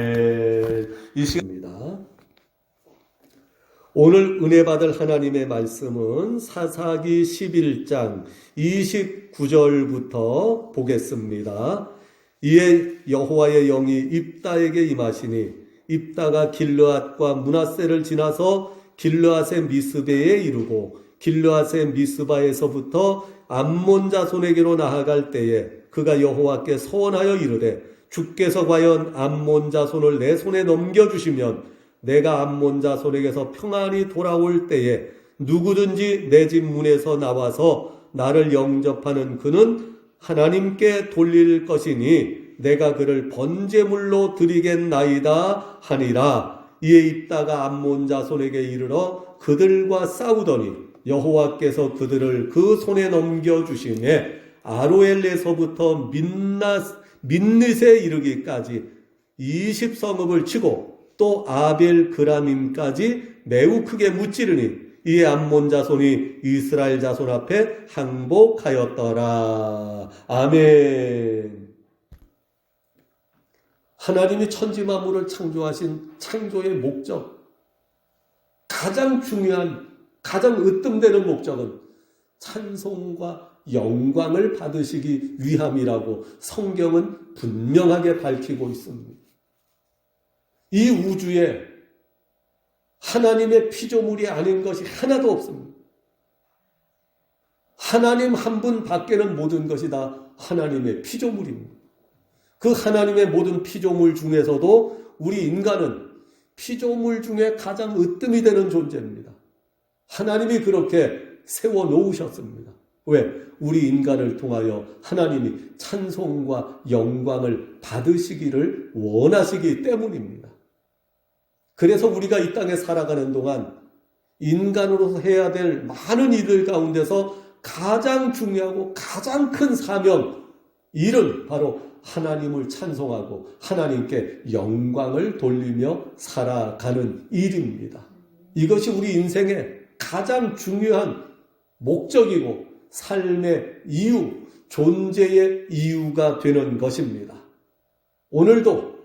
이 시간입니다. 오늘 은혜 받을 하나님의 말씀은 사사기 11장 29절부터 보겠습니다. 이에 여호와의 영이 입다에게 임하시니 입다가 길르앗과 므낫세를 지나서 길르앗의 미스베에 이르고 길르앗의 미스바에서부터 암몬 자손에게로 나아갈 때에 그가 여호와께 서원하여 이르되 주께서 과연 암몬 자손을 내 손에 넘겨주시면 내가 암몬 자손에게서 평안히 돌아올 때에 누구든지 내 집 문에서 나와서 나를 영접하는 그는 하나님께 돌릴 것이니 내가 그를 번제물로 드리겠나이다 하니라. 이에 입다가 암몬 자손에게 이르러 그들과 싸우더니 여호와께서 그들을 그 손에 넘겨주시매 아로엘에서부터 민닛에 이르기까지 20성읍을 치고 또 아벨 그라밈까지 매우 크게 무찌르니 이에 암몬 자손이 이스라엘 자손 앞에 항복하였더라. 아멘. 하나님이 천지 만물을 창조하신 창조의 목적, 가장 중요한, 가장 으뜸되는 목적은 찬송과 영광을 받으시기 위함이라고 성경은 분명하게 밝히고 있습니다. 이 우주에 하나님의 피조물이 아닌 것이 하나도 없습니다. 하나님 한 분 밖에는 모든 것이 다 하나님의 피조물입니다. 그 하나님의 모든 피조물 중에서도 우리 인간은 피조물 중에 가장 으뜸이 되는 존재입니다. 하나님이 그렇게 세워놓으셨습니다. 왜? 우리 인간을 통하여 하나님이 찬송과 영광을 받으시기를 원하시기 때문입니다. 그래서 우리가 이 땅에 살아가는 동안 인간으로서 해야 될 많은 일들 가운데서 가장 중요하고 가장 큰 사명, 일은 바로 하나님을 찬송하고 하나님께 영광을 돌리며 살아가는 일입니다. 이것이 우리 인생의 가장 중요한 목적이고 삶의 이유, 존재의 이유가 되는 것입니다. 오늘도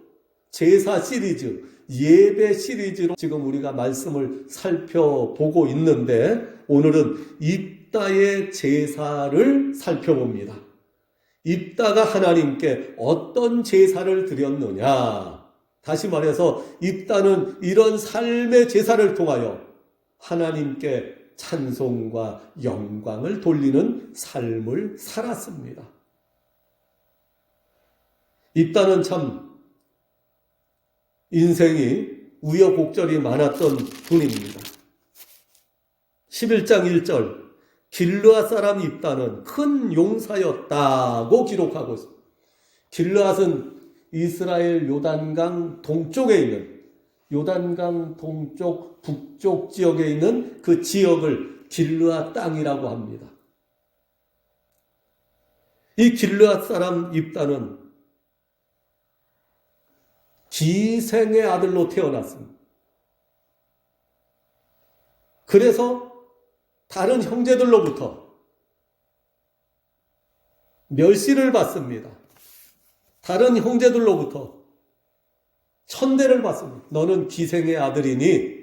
제사 시리즈, 예배 시리즈로 지금 우리가 말씀을 살펴보고 있는데 오늘은 입다의 제사를 살펴봅니다. 입다가 하나님께 어떤 제사를 드렸느냐? 다시 말해서 입다는 이런 삶의 제사를 통하여 하나님께 찬송과 영광을 돌리는 삶을 살았습니다. 입다는 참 인생이 우여곡절이 많았던 분입니다. 11장 1절 길르앗 사람 입다는 큰 용사였다고 기록하고 있습니다. 길르앗은 이스라엘 요단강 동쪽에 있는 요단강 동쪽 북쪽 지역에 있는 그 지역을 길르앗 땅이라고 합니다. 이 길르앗 사람 입다는 기생의 아들로 태어났습니다. 그래서 다른 형제들로부터 멸시를 받습니다. 다른 형제들로부터 천대를 받습니다. 너는 기생의 아들이니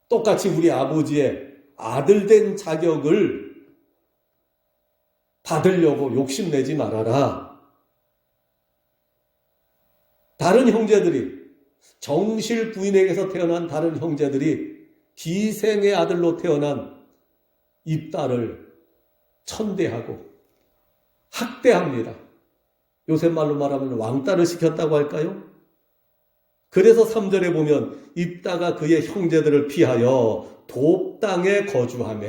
똑같이 우리 아버지의 아들 된 자격을 받으려고 욕심내지 말아라. 다른 형제들이, 정실 부인에게서 태어난 다른 형제들이 기생의 아들로 태어난 입다를 천대하고 학대합니다. 요새 말로 말하면 왕따를 시켰다고 할까요? 그래서 3절에 보면 입다가 그의 형제들을 피하여 돕 땅에 거주하며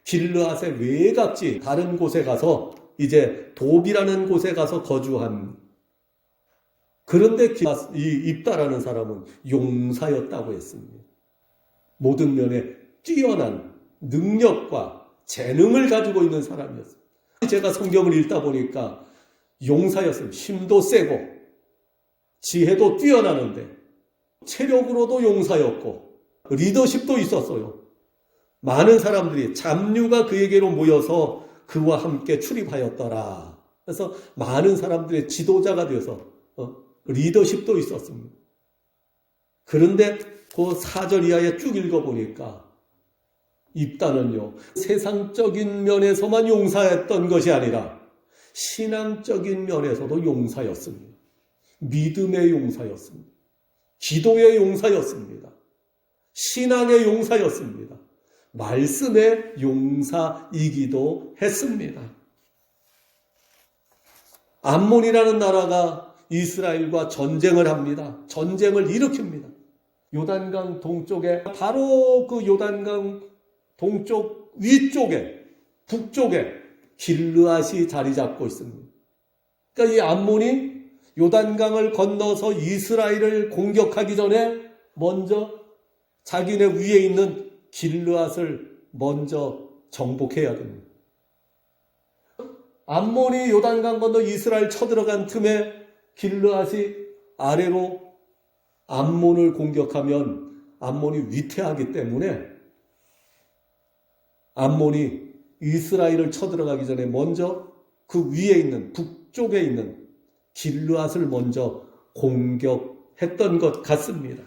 길르앗의 외곽지 다른 곳에 가서 이제 돕이라는 곳에 가서 거주한. 그런데 이 입다라는 사람은 용사였다고 했습니다. 모든 면에 뛰어난 능력과 재능을 가지고 있는 사람이었습니다. 제가 성경을 읽다 보니까 용사였습니다. 힘도 세고 지혜도 뛰어나는데 체력으로도 용사였고 리더십도 있었어요. 많은 사람들이 잡류가 그에게로 모여서 그와 함께 출입하였더라. 그래서 많은 사람들의 지도자가 되어서 리더십도 있었습니다. 그런데 그 4절 이하에 쭉 읽어보니까 입다는요, 세상적인 면에서만 용사였던 것이 아니라 신앙적인 면에서도 용사였습니다. 믿음의 용사였습니다. 기도의 용사였습니다. 신앙의 용사였습니다. 말씀의 용사이기도 했습니다. 암몬이라는 나라가 이스라엘과 전쟁을 합니다. 전쟁을 일으킵니다. 요단강 동쪽에, 바로 그 요단강 동쪽 위쪽에, 북쪽에 길르앗이 자리 잡고 있습니다. 그러니까 이 암몬이 요단강을 건너서 이스라엘을 공격하기 전에 먼저 자기네 위에 있는 길르앗을 먼저 정복해야 됩니다. 암몬이 요단강 건너 이스라엘 쳐들어간 틈에 길르앗이 아래로 암몬을 공격하면 암몬이 위태하기 때문에 암몬이 이스라엘을 쳐들어가기 전에 먼저 그 위에 있는 북쪽에 있는 길르앗을 먼저 공격했던 것 같습니다.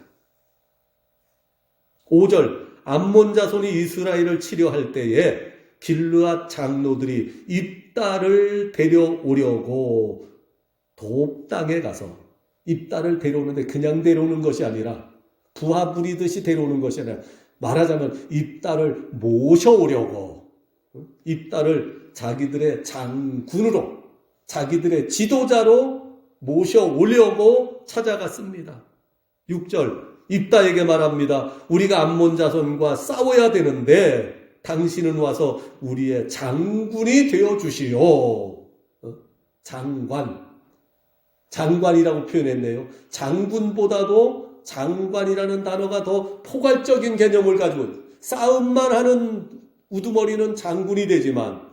5절 암몬 자손이 이스라엘을 치려할 때에 길르앗 장로들이 입다를 데려오려고 돕 땅에 가서, 입다를 데려오는데 그냥 데려오는 것이 아니라 부하 부리듯이 데려오는 것이 아니라 말하자면 입다를 모셔오려고, 입다를 자기들의 장군으로, 자기들의 지도자로 모셔오려고 찾아갔습니다. 6절 입다에게 말합니다. 우리가 암몬 자손과 싸워야 되는데 당신은 와서 우리의 장군이 되어주시오. 장관이라고 표현했네요. 장군보다도 장관이라는 단어가 더 포괄적인 개념을 가지고, 싸움만 하는 우두머리는 장군이 되지만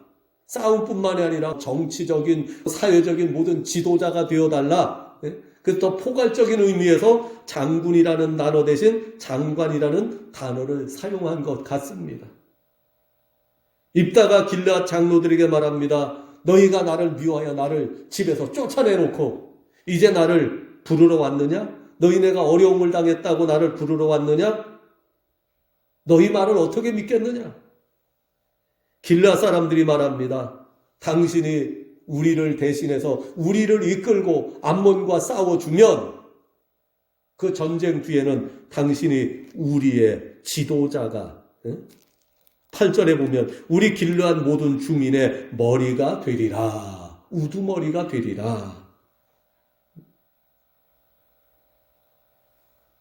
싸움뿐만이 아니라 정치적인, 사회적인 모든 지도자가 되어달라. 그래서 더 포괄적인 의미에서 장군이라는 단어 대신 장관이라는 단어를 사용한 것 같습니다. 입다가 길르앗 장로들에게 말합니다. 너희가 나를 미워하여 나를 집에서 쫓아내놓고 이제 나를 부르러 왔느냐? 너희네가 어려움을 당했다고 나를 부르러 왔느냐? 너희 말을 어떻게 믿겠느냐? 길르앗 사람들이 말합니다. 당신이 우리를 대신해서 우리를 이끌고 암몬과 싸워주면 그 전쟁 뒤에는 당신이 우리의 지도자가, 8절에 보면 우리 길르앗 모든 주민의 머리가 되리라. 우두머리가 되리라.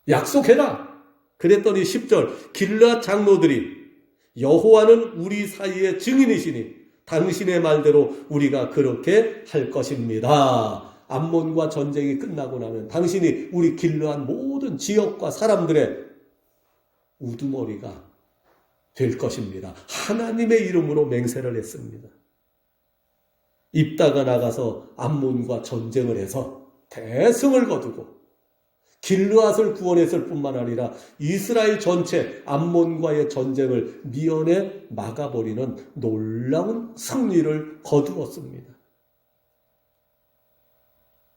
약속해라. 그랬더니 10절 길르앗 장로들이 여호와는 우리 사이의 증인이시니 당신의 말대로 우리가 그렇게 할 것입니다. 암몬과 전쟁이 끝나고 나면 당신이 우리 길르앗 모든 지역과 사람들의 우두머리가 될 것입니다. 하나님의 이름으로 맹세를 했습니다. 입다가 나가서 암몬과 전쟁을 해서 대승을 거두고 길르앗을 구원했을 뿐만 아니라 이스라엘 전체 암몬과의 전쟁을 미연에 막아버리는 놀라운 승리를 거두었습니다.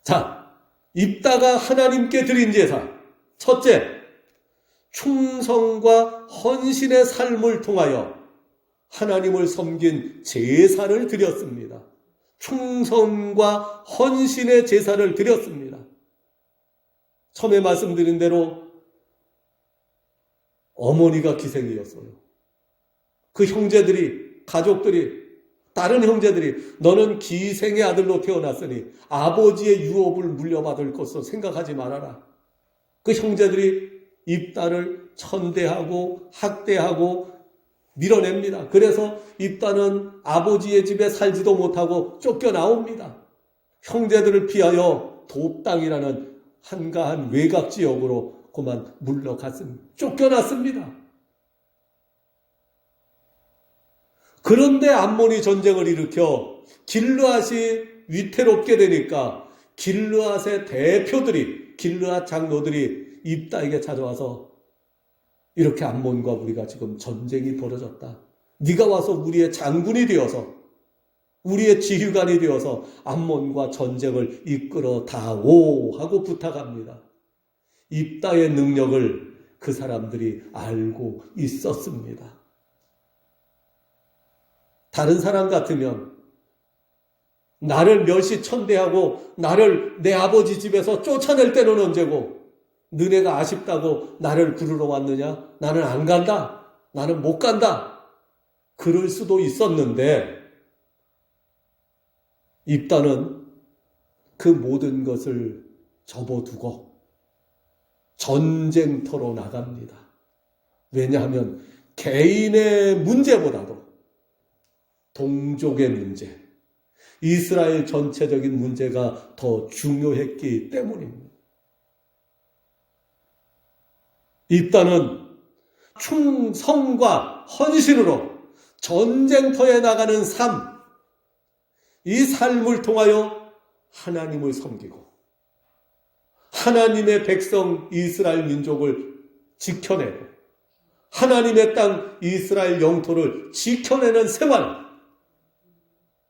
자, 입다가 하나님께 드린 제사, 첫째, 충성과 헌신의 삶을 통하여 하나님을 섬긴 제사를 드렸습니다. 충성과 헌신의 제사를 드렸습니다. 처음에 말씀드린 대로 어머니가 기생이었어요. 그 형제들이, 가족들이, 다른 형제들이 너는 기생의 아들로 태어났으니 아버지의 유업을 물려받을 것으로 생각하지 말아라. 그 형제들이 입다를 천대하고 학대하고 밀어냅니다. 그래서 입다는 아버지의 집에 살지도 못하고 쫓겨나옵니다. 형제들을 피하여 돕당이라는 한가한 외곽 지역으로 그만 물러갔습니다. 쫓겨났습니다. 그런데 암몬이 전쟁을 일으켜 길르앗이 위태롭게 되니까 길르앗의 대표들이, 길르앗 장로들이 입다에게 찾아와서 이렇게 암몬과 우리가 지금 전쟁이 벌어졌다. 네가 와서 우리의 장군이 되어서 우리의 지휘관이 되어서 암몬과 전쟁을 이끌어 다오 하고 부탁합니다. 입다의 능력을 그 사람들이 알고 있었습니다. 다른 사람 같으면 나를 멸시천대하고 나를 내 아버지 집에서 쫓아낼 때는 언제고, 너네가 아쉽다고 나를 부르러 왔느냐? 나는 안 간다. 나는 못 간다. 그럴 수도 있었는데 입다는 그 모든 것을 접어두고 전쟁터로 나갑니다. 왜냐하면 개인의 문제보다도 동족의 문제, 이스라엘 전체적인 문제가 더 중요했기 때문입니다. 입다는 충성과 헌신으로 전쟁터에 나가는 삶, 이 삶을 통하여 하나님을 섬기고 하나님의 백성 이스라엘 민족을 지켜내고 하나님의 땅 이스라엘 영토를 지켜내는 생활,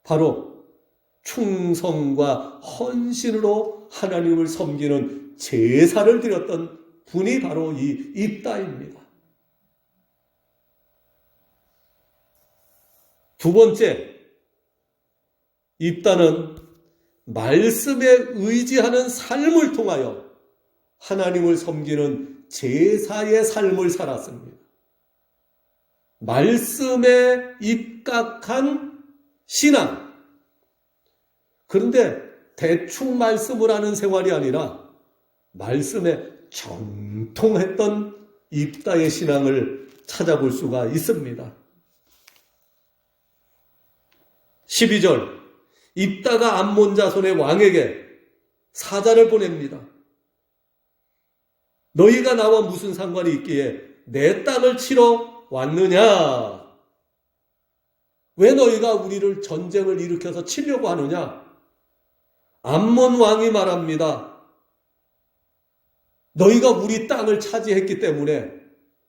바로 충성과 헌신으로 하나님을 섬기는 제사를 드렸던 분이 바로 이 입다입니다. 두 번째, 입다는 말씀에 의지하는 삶을 통하여 하나님을 섬기는 제사의 삶을 살았습니다. 말씀에 입각한 신앙. 그런데 대충 말씀을 하는 생활이 아니라 말씀에 정통했던 입다의 신앙을 찾아볼 수가 있습니다. 12절, 입다가 암몬 자손의 왕에게 사자를 보냅니다. 너희가 나와 무슨 상관이 있기에 내 땅을 치러 왔느냐? 왜 너희가 우리를 전쟁을 일으켜서 치려고 하느냐? 암몬 왕이 말합니다. 너희가 우리 땅을 차지했기 때문에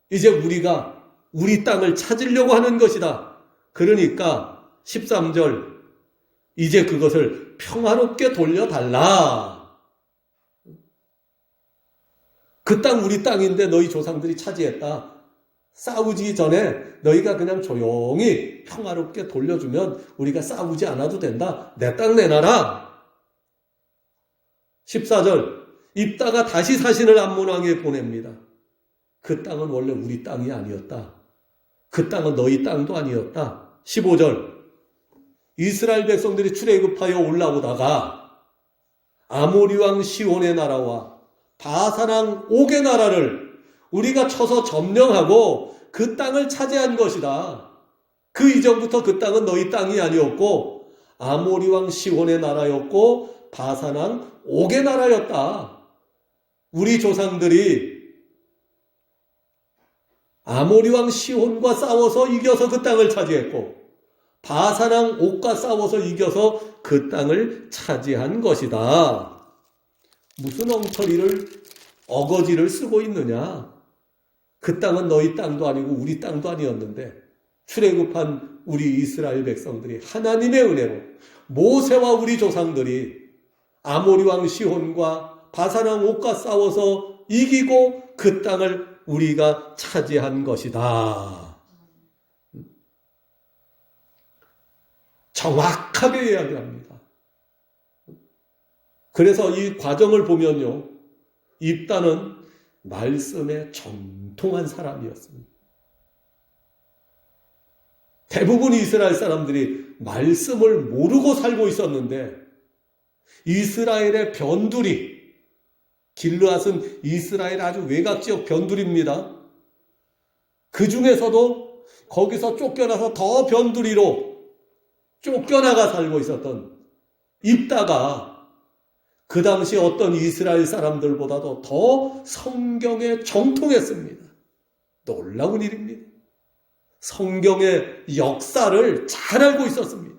이제 우리가 우리 땅을 찾으려고 하는 것이다. 그러니까 13절, 이제 그것을 평화롭게 돌려달라. 그 땅 우리 땅인데 너희 조상들이 차지했다. 싸우기 전에 너희가 그냥 조용히 평화롭게 돌려주면 우리가 싸우지 않아도 된다. 내 땅 내놔라. 14절, 입다가 다시 사신을 암몬 왕에게 보냅니다. 그 땅은 원래 우리 땅이 아니었다. 그 땅은 너희 땅도 아니었다. 15절, 이스라엘 백성들이 출애굽하여 올라오다가 아모리 왕 시온의 나라와 바산 왕 옥의 나라를 우리가 쳐서 점령하고 그 땅을 차지한 것이다. 그 이전부터 그 땅은 너희 땅이 아니었고 아모리 왕 시온의 나라였고 바산 왕 옥의 나라였다. 우리 조상들이 아모리 왕 시온과 싸워서 이겨서 그 땅을 차지했고 바산 왕 옥과 싸워서 이겨서 그 땅을 차지한 것이다. 무슨 엉터리를, 어거지를 쓰고 있느냐? 그 땅은 너희 땅도 아니고 우리 땅도 아니었는데 출애굽한 우리 이스라엘 백성들이 하나님의 은혜로 모세와 우리 조상들이 아모리 왕 시혼과 바산 왕 옥과 싸워서 이기고 그 땅을 우리가 차지한 것이다. 정확하게 이야기합니다. 그래서 이 과정을 보면요, 입다는 말씀에 정통한 사람이었습니다. 대부분 이스라엘 사람들이 말씀을 모르고 살고 있었는데 이스라엘의 변두리, 길르앗은 이스라엘 아주 외곽지역 변두리입니다. 그 중에서도 거기서 쫓겨나서 더 변두리로 쫓겨나가 살고 있었던 입다가 그 당시 어떤 이스라엘 사람들보다도 더 성경에 정통했습니다. 놀라운 일입니다. 성경의 역사를 잘 알고 있었습니다.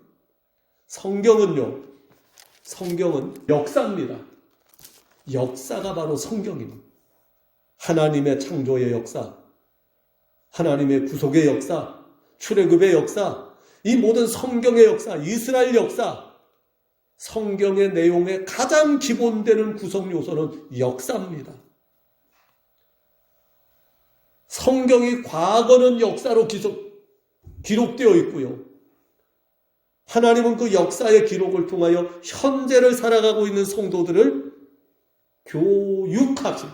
성경은 역사입니다. 역사가 바로 성경입니다. 하나님의 창조의 역사, 하나님의 구속의 역사, 출애굽의 역사, 이 모든 성경의 역사, 이스라엘 역사, 성경의 내용의 가장 기본되는 구성 요소는 역사입니다. 성경이 과거는 역사로 기록되어 있고요. 하나님은 그 역사의 기록을 통하여 현재를 살아가고 있는 성도들을 교육하시고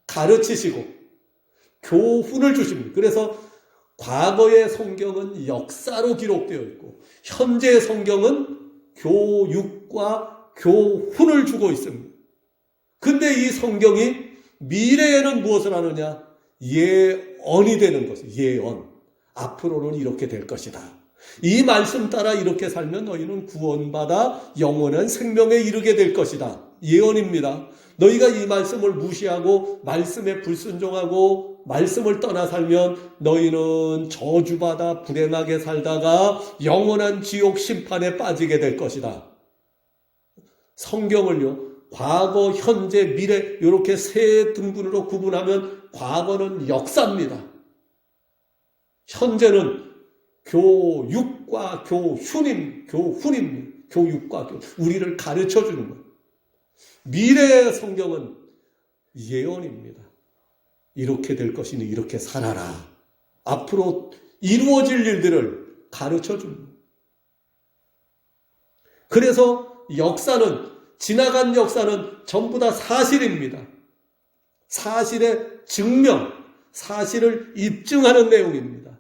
가르치시고 교훈을 주십니다. 그래서 과거의 성경은 역사로 기록되어 있고 현재의 성경은 교육과 교훈을 주고 있습니다. 근데 이 성경이 미래에는 무엇을 하느냐? 예언이 되는 것이에요. 예언. 앞으로는 이렇게 될 것이다. 이 말씀 따라 이렇게 살면 너희는 구원받아 영원한 생명에 이르게 될 것이다. 예언입니다. 너희가 이 말씀을 무시하고 말씀에 불순종하고 말씀을 떠나 살면 너희는 저주받아 불행하게 살다가 영원한 지옥 심판에 빠지게 될 것이다. 성경을요, 과거, 현재, 미래 이렇게 세 등분으로 구분하면 과거는 역사입니다. 현재는 교육과 교훈입니다. 교육과 교훈. 우리를 가르쳐주는 것. 미래의 성경은 예언입니다. 이렇게 될 것이니 이렇게 살아라. 앞으로 이루어질 일들을 가르쳐줍니다. 그래서 역사는, 지나간 역사는 전부 다 사실입니다. 사실의 증명, 사실을 입증하는 내용입니다.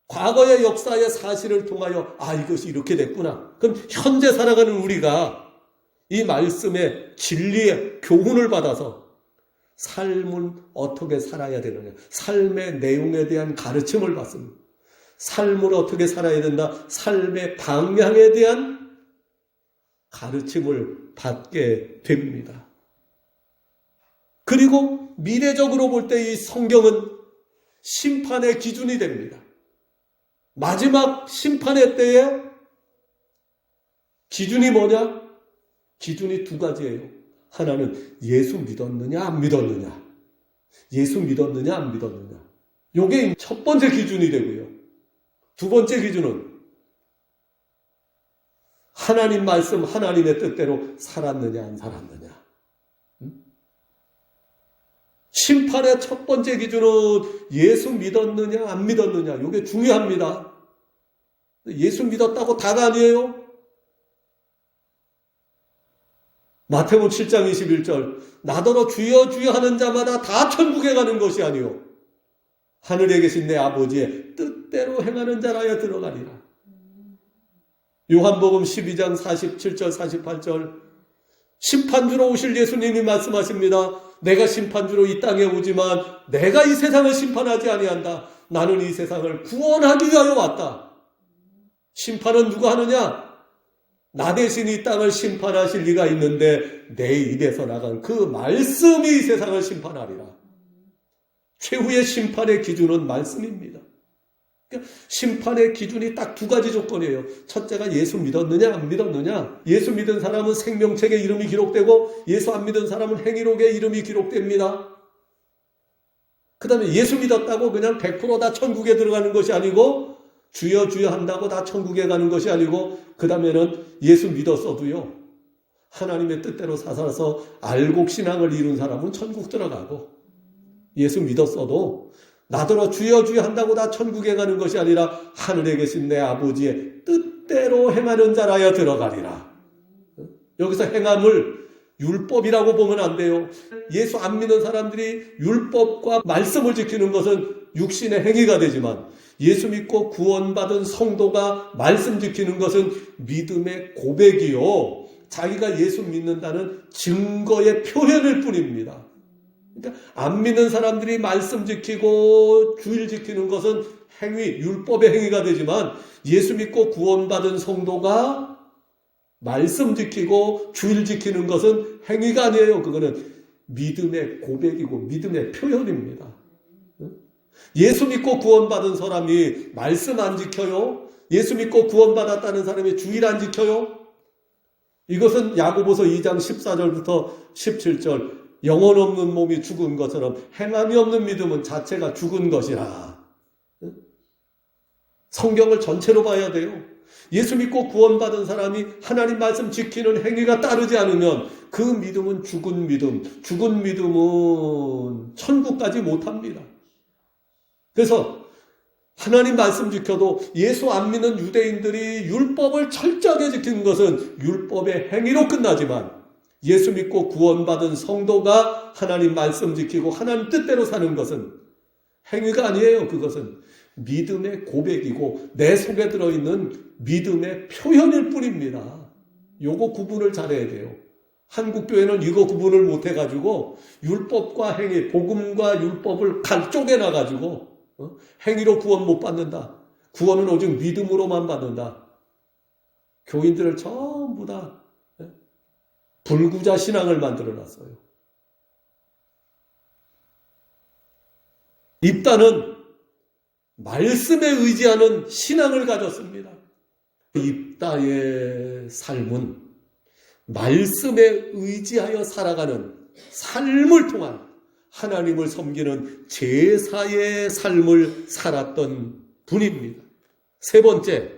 과거의 역사의 사실을 통하여 이것이 이렇게 됐구나. 그럼 현재 살아가는 우리가 이 말씀의 진리의 교훈을 받아서 삶은 어떻게 살아야 되느냐. 삶의 내용에 대한 가르침을 받습니다. 삶을 어떻게 살아야 된다. 삶의 방향에 대한 가르침을 받게 됩니다. 그리고 미래적으로 볼 때 이 성경은 심판의 기준이 됩니다. 마지막 심판의 때에 기준이 뭐냐? 기준이 두 가지예요. 하나는 예수 믿었느냐 안 믿었느냐. 예수 믿었느냐 안 믿었느냐. 이게 첫 번째 기준이 되고요. 두 번째 기준은 하나님 말씀, 하나님의 뜻대로 살았느냐 안 살았느냐. 심판의 첫 번째 기준은 예수 믿었느냐 안 믿었느냐. 이게 중요합니다. 예수 믿었다고 다가 아니에요. 마태복음 7장 21절 나더러 주여 주여 하는 자마다 다 천국에 가는 것이 아니요 하늘에 계신 내 아버지의 뜻대로 행하는 자라야 들어가리라. 요한복음 12장 47절 48절 심판주로 오실 예수님이 말씀하십니다. 내가 심판주로 이 땅에 오지만 내가 이 세상을 심판하지 아니한다. 나는 이 세상을 구원하기 위하여 왔다. 심판은 누가 하느냐? 나 대신 이 땅을 심판하실 리가 있는데 내 입에서 나간 그 말씀이 이 세상을 심판하리라. 최후의 심판의 기준은 말씀입니다. 그러니까 심판의 기준이 딱 두 가지 조건이에요. 첫째가 예수 믿었느냐 안 믿었느냐. 예수 믿은 사람은 생명책에 이름이 기록되고 예수 안 믿은 사람은 행위록에 이름이 기록됩니다. 그 다음에 예수 믿었다고 그냥 100% 다 천국에 들어가는 것이 아니고 주여 주여 한다고 다 천국에 가는 것이 아니고 그 다음에는 예수 믿었어도요. 하나님의 뜻대로 살아서 알곡신앙을 이룬 사람은 천국 들어가고 예수 믿었어도 나더러 주여 주여 한다고 다 천국에 가는 것이 아니라 하늘에 계신 내 아버지의 뜻대로 행하는 자라야 들어가리라. 여기서 행함을 율법이라고 보면 안 돼요. 예수 안 믿는 사람들이 율법과 말씀을 지키는 것은 육신의 행위가 되지만 예수 믿고 구원받은 성도가 말씀 지키는 것은 믿음의 고백이요. 자기가 예수 믿는다는 증거의 표현일 뿐입니다. 그러니까 안 믿는 사람들이 말씀 지키고 주일 지키는 것은 행위, 율법의 행위가 되지만 예수 믿고 구원받은 성도가 말씀 지키고 주일 지키는 것은 행위가 아니에요. 그거는 믿음의 고백이고 믿음의 표현입니다. 예수 믿고 구원받은 사람이 말씀 안 지켜요? 예수 믿고 구원받았다는 사람이 주일 안 지켜요? 이것은 야고보서 2장 14절부터 17절 영혼 없는 몸이 죽은 것처럼 행함이 없는 믿음은 자체가 죽은 것이라. 성경을 전체로 봐야 돼요. 예수 믿고 구원받은 사람이 하나님 말씀 지키는 행위가 따르지 않으면 그 믿음은 죽은 믿음, 죽은 믿음은 천국까지 못합니다. 그래서 하나님 말씀 지켜도 예수 안 믿는 유대인들이 율법을 철저하게 지키는 것은 율법의 행위로 끝나지만 예수 믿고 구원받은 성도가 하나님 말씀 지키고 하나님 뜻대로 사는 것은 행위가 아니에요. 그것은 믿음의 고백이고 내 속에 들어있는 믿음의 표현일 뿐입니다. 요거 구분을 잘해야 돼요. 한국 교회는 이거 구분을 못해가지고 율법과 행위, 복음과 율법을 쪼개놔가지고 행위로 구원 못 받는다. 구원은 오직 믿음으로만 받는다. 교인들을 전부 다 불구자 신앙을 만들어놨어요. 입다는 말씀에 의지하는 신앙을 가졌습니다. 입다의 삶은 말씀에 의지하여 살아가는 삶을 통한 하나님을 섬기는 제사의 삶을 살았던 분입니다. 세 번째,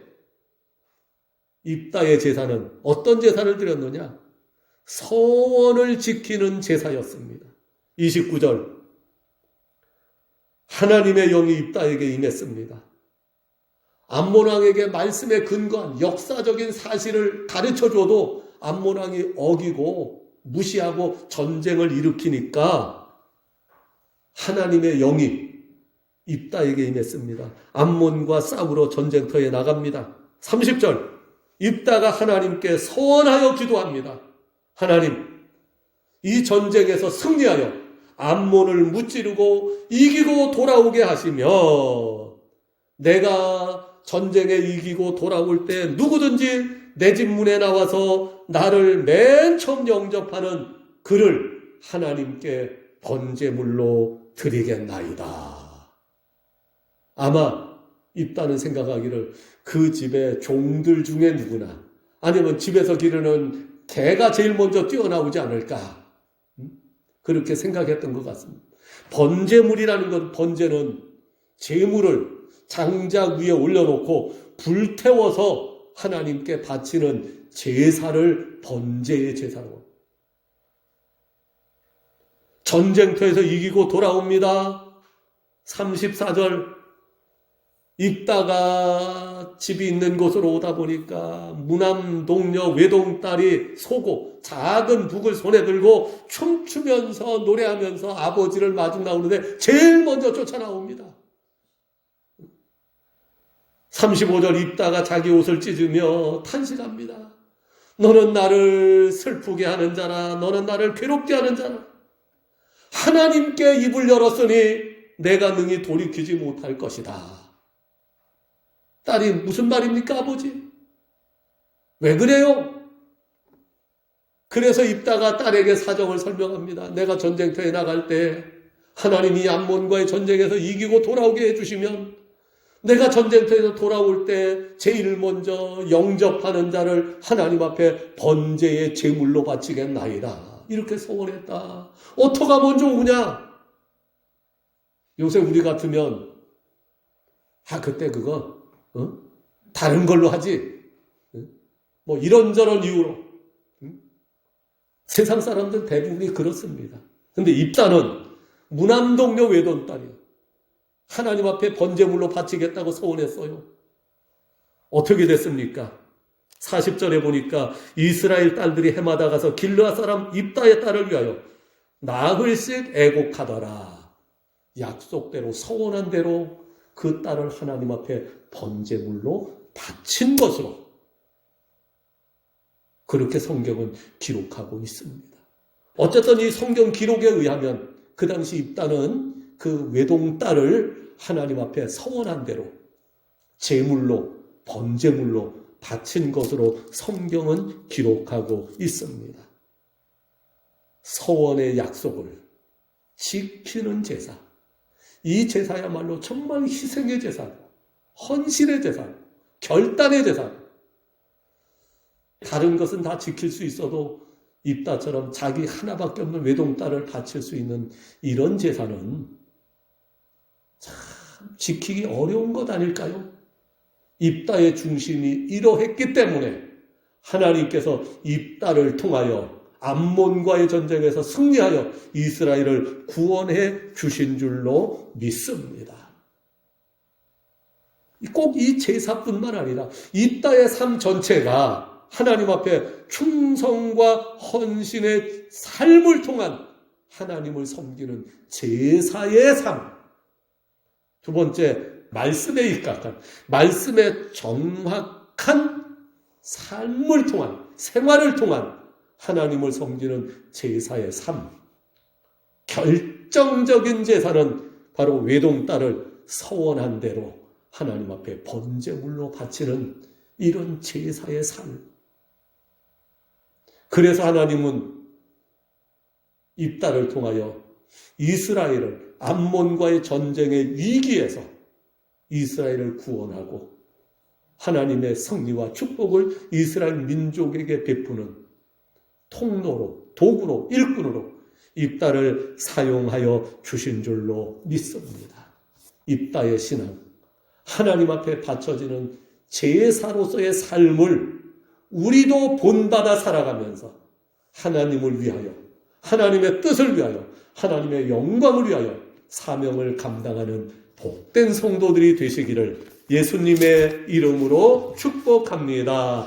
입다의 제사는 어떤 제사를 드렸느냐? 서원을 지키는 제사였습니다. 29절, 하나님의 영이 입다에게 임했습니다. 암몬 왕에게 말씀에 근거한 역사적인 사실을 가르쳐줘도 암몬 왕이 어기고 무시하고 전쟁을 일으키니까 하나님의 영이 입다에게 임했습니다. 암몬과 싸우러 전쟁터에 나갑니다. 30절, 입다가 하나님께 서원하여 기도합니다. 하나님, 이 전쟁에서 승리하여 암몬을 무찌르고 이기고 돌아오게 하시며 내가 전쟁에 이기고 돌아올 때 누구든지 내 집 문에 나와서 나를 맨 처음 영접하는 그를 하나님께 번제물로 드리겠나이다. 아마 입다는 생각하기를 그 집의 종들 중에 누구나 아니면 집에서 기르는 개가 제일 먼저 뛰어나오지 않을까, 그렇게 생각했던 것 같습니다. 번제물이라는 건, 번제는 제물을 장작 위에 올려놓고 불태워서 하나님께 바치는 제사를 번제의 제사로. 전쟁터에서 이기고 돌아옵니다. 34절, 입다가 집이 있는 곳으로 오다 보니까 무남 동료 외동딸이 소고 작은 북을 손에 들고 춤추면서 노래하면서 아버지를 마중 나오는데 제일 먼저 쫓아나옵니다. 35절, 입다가 자기 옷을 찢으며 탄식합니다. 너는 나를 슬프게 하는 자라, 너는 나를 괴롭게 하는 자라. 하나님께 입을 열었으니 내가 능히 돌이키지 못할 것이다. 딸이 무슨 말입니까, 아버지? 왜 그래요? 그래서 입다가 딸에게 사정을 설명합니다. 내가 전쟁터에 나갈 때 하나님이 암몬과의 전쟁에서 이기고 돌아오게 해주시면 내가 전쟁터에서 돌아올 때 제일 먼저 영접하는 자를 하나님 앞에 번제의 제물로 바치겠나이다. 이렇게 소원했다. 어떡하면 좋으냐? 요새 우리 같으면 그때 그거 다른 걸로 하지. 뭐 이런저런 이유로. 세상 사람들 대부분이 그렇습니다. 근데 입다는 무남동료 외동딸이에요. 하나님 앞에 번제물로 바치겠다고 소원했어요. 어떻게 됐습니까? 40절에 보니까 이스라엘 딸들이 해마다 가서 길르앗 사람 입다의 딸을 위하여 나흘씩 애곡하더라. 약속대로, 서원한 대로 그 딸을 하나님 앞에 번제물로 바친 것으로 그렇게 성경은 기록하고 있습니다. 어쨌든 이 성경 기록에 의하면 그 당시 입다는 그 외동딸을 하나님 앞에 서원한 대로 제물로, 번제물로 바친 것으로 성경은 기록하고 있습니다. 서원의 약속을 지키는 제사, 이 제사야말로 정말 희생의 제사, 헌신의 제사, 결단의 제사. 다른 것은 다 지킬 수 있어도 입다처럼 자기 하나밖에 없는 외동딸을 바칠 수 있는 이런 제사는 참 지키기 어려운 것 아닐까요? 입다의 중심이 이러했기 때문에 하나님께서 입다를 통하여 암몬과의 전쟁에서 승리하여 이스라엘을 구원해 주신 줄로 믿습니다. 꼭 이 제사뿐만 아니라 입다의 삶 전체가 하나님 앞에 충성과 헌신의 삶을 통한 하나님을 섬기는 제사의 삶. 두 번째, 말씀에 입각한, 말씀의 정확한 삶을 통한, 생활을 통한 하나님을 섬기는 제사의 삶. 결정적인 제사는 바로 외동딸을 서원한 대로 하나님 앞에 번제물로 바치는 이런 제사의 삶. 그래서 하나님은 입다를 통하여 이스라엘을 암몬과의 전쟁의 위기에서 이스라엘을 구원하고 하나님의 승리와 축복을 이스라엘 민족에게 베푸는 통로로, 도구로, 일꾼으로 입다를 사용하여 주신 줄로 믿습니다. 입다의 신앙, 하나님 앞에 바쳐지는 제사로서의 삶을 우리도 본받아 살아가면서 하나님을 위하여, 하나님의 뜻을 위하여, 하나님의 영광을 위하여 사명을 감당하는 복된 성도들이 되시기를 예수님의 이름으로 축복합니다.